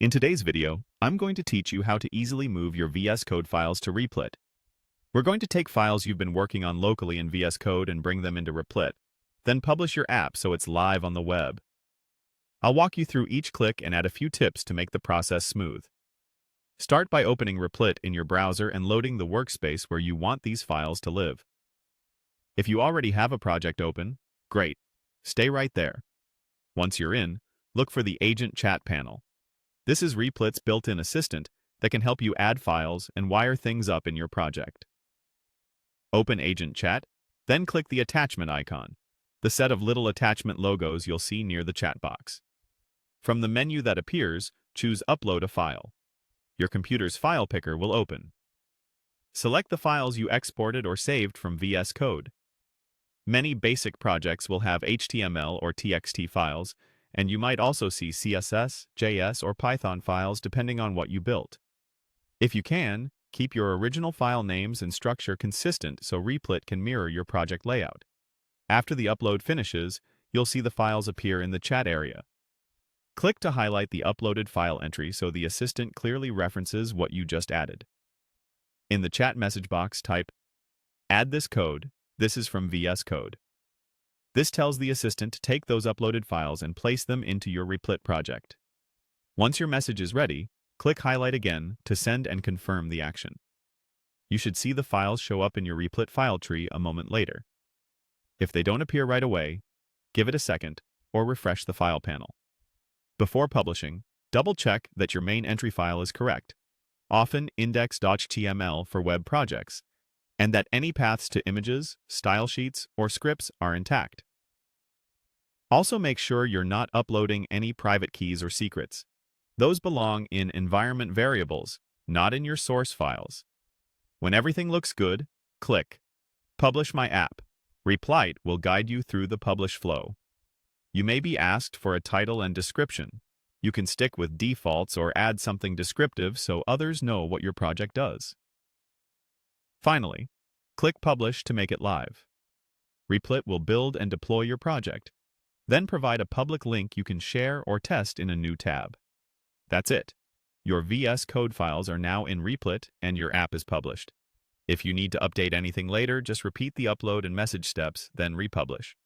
In today's video, I'm going to teach you how to easily move your VS Code files to Replit. We're going to take files you've been working on locally in VS Code and bring them into Replit, then publish your app so it's live on the web. I'll walk you through each click and add a few tips to make the process smooth. Start by opening Replit in your browser and loading the workspace where you want these files to live. If you already have a project open, great. Stay right there. Once you're in, look for the Agent Chat panel. This is Replit's built-in assistant that can help you add files and wire things up in your project. Open Agent Chat, then click the attachment icon, the set of little attachment logos you'll see near the chat box. From the menu that appears, choose Upload a File. Your computer's file picker will open. Select the files you exported or saved from VS Code. Many basic projects will have HTML or TXT files, and you might also see CSS, JS, or Python files depending on what you built. If you can, keep your original file names and structure consistent so Replit can mirror your project layout. After the upload finishes, you'll see the files appear in the chat area. Click to highlight the uploaded file entry so the assistant clearly references what you just added. In the chat message box, type, "Add this code. This is from VS Code." This tells the assistant to take those uploaded files and place them into your Replit project. Once your message is ready, click Highlight again to send and confirm the action. You should see the files show up in your Replit file tree a moment later. If they don't appear right away, give it a second or refresh the file panel. Before publishing, double-check that your main entry file is correct, often index.html for web projects, and that any paths to images, style sheets, or scripts are intact. Also make sure you're not uploading any private keys or secrets. Those belong in environment variables, not in your source files. When everything looks good, click Publish My App. Replit will guide you through the publish flow. You may be asked for a title and description. You can stick with defaults or add something descriptive so others know what your project does. Finally, click Publish to make it live. Replit will build and deploy your project, then provide a public link you can share or test in a new tab. That's it. Your VS Code files are now in Replit and your app is published. If you need to update anything later, just repeat the upload and message steps, then republish.